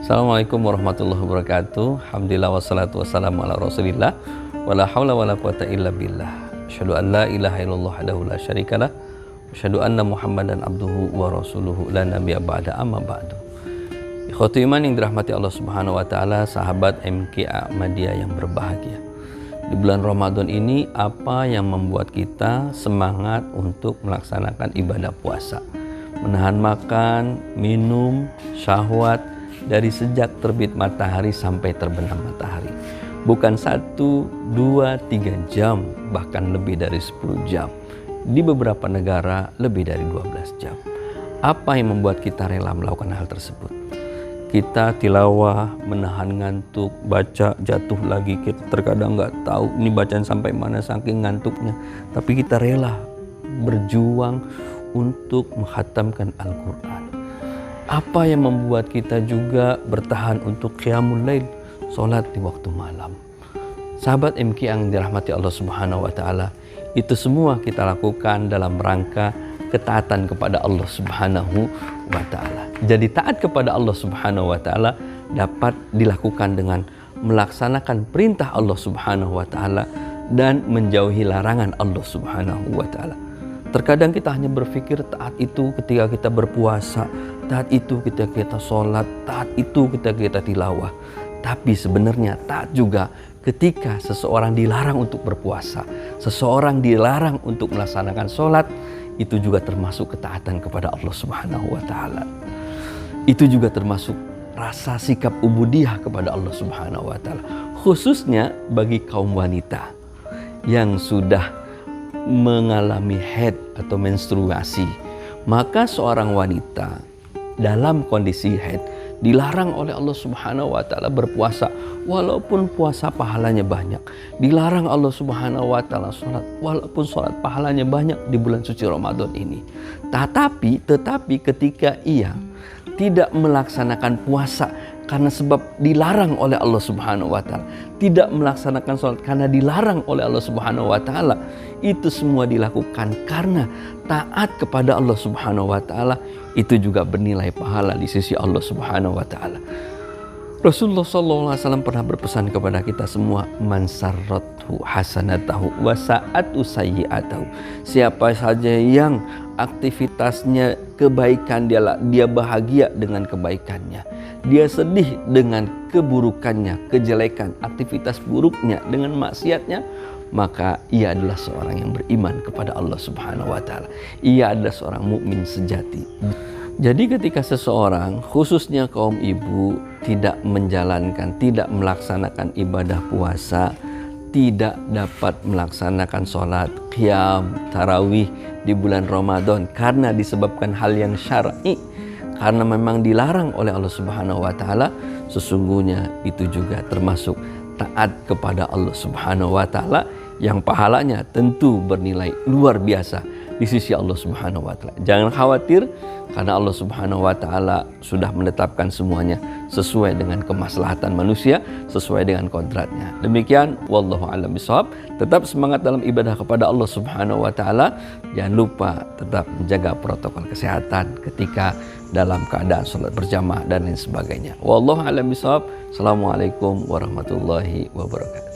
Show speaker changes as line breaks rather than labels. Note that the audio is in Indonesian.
Assalamualaikum warahmatullahi wabarakatuh. Alhamdulillah wassalatu wassalamu ala rasulillah. Wala hawla wala quwata illa billah. Asyhadu an la ilaha illallah wahdahu la syarikalah. Asyhadu anna Muhammadan abduhu wa rasuluhu la nabiyya ba'da amma ba'du. Ikhwatu iman yang dirahmati Allah Subhanahu wa taala, sahabat MK Ahmadiyah yang berbahagia. Di bulan Ramadan ini apa yang membuat kita semangat untuk melaksanakan ibadah puasa? Menahan makan, minum, syahwat dari sejak terbit matahari sampai terbenam matahari. Bukan 1, 2, 3 jam, bahkan lebih dari 10 jam. Di beberapa negara lebih dari 12 jam. Apa yang membuat kita rela melakukan hal tersebut? Kita tilawah, menahan ngantuk, baca, jatuh lagi. Kita terkadang nggak tahu ini bacaan sampai mana saking ngantuknya. Tapi kita rela berjuang untuk menghatamkan Al-Quran. Apa yang membuat kita juga bertahan untuk qiyamul lail, sholat di waktu malam? Sahabat MK yang dirahmati Allah Subhanahu wa taala, itu semua kita lakukan dalam rangka ketaatan kepada Allah Subhanahu wa taala. Jadi taat kepada Allah Subhanahu wa taala dapat dilakukan dengan melaksanakan perintah Allah Subhanahu wa taala dan menjauhi larangan Allah Subhanahu wa taala. Terkadang kita hanya berpikir taat itu ketika kita berpuasa, taat itu ketika kita sholat, taat itu ketika kita tilawah. Tapi sebenarnya taat juga ketika seseorang dilarang untuk berpuasa, seseorang dilarang untuk melaksanakan sholat, itu juga termasuk ketaatan kepada Allah Subhanahu wa taala. Itu juga termasuk rasa sikap ubudiyah kepada Allah Subhanahu wa taala. Khususnya bagi kaum wanita yang sudah mengalami haid atau menstruasi, maka seorang wanita dalam kondisi haid dilarang oleh Allah Subhanahu wa taala berpuasa walaupun puasa pahalanya banyak. Dilarang Allah Subhanahu wa taala salat walaupun salat pahalanya banyak di bulan suci Ramadan ini. Tetapi ketika ia tidak melaksanakan puasa karena sebab dilarang oleh Allah Subhanahu wa taala, tidak melaksanakan sholat karena dilarang oleh Allah Subhanahu wa taala, itu semua dilakukan karena taat kepada Allah Subhanahu wa taala, itu juga bernilai pahala di sisi Allah Subhanahu wa taala. Rasulullah SAW pernah berpesan kepada kita semua, man sarrathu hasanatahu wa sa'atu sayyi'atahu. Siapa saja yang aktivitasnya kebaikan, dia bahagia dengan kebaikannya, dia sedih dengan keburukannya, kejelekan, aktivitas buruknya dengan maksiatnya, maka ia adalah seorang yang beriman kepada Allah Subhanahu wa taala. Ia adalah seorang mukmin sejati. Jadi ketika seseorang, khususnya kaum ibu, tidak menjalankan, tidak melaksanakan ibadah puasa, tidak dapat melaksanakan sholat, qiyam, tarawih di bulan Ramadan karena disebabkan hal yang syar'i, karena memang dilarang oleh Allah Subhanahu wa taala, sesungguhnya itu juga termasuk taat kepada Allah Subhanahu wa taala yang pahalanya tentu bernilai luar biasa di sisi Allah Subhanahu wa taala. Jangan khawatir karena Allah Subhanahu wa taala sudah menetapkan semuanya sesuai dengan kemaslahatan manusia, sesuai dengan kodratnya. Demikian wallahu a'lam bishawab. Tetap semangat dalam ibadah kepada Allah Subhanahu wa taala. Jangan lupa tetap menjaga protokol kesehatan ketika dalam keadaan sholat berjamaah dan lain sebagainya. Wallahu a'lam bishawab. Assalamualaikum warahmatullahi wabarakatuh.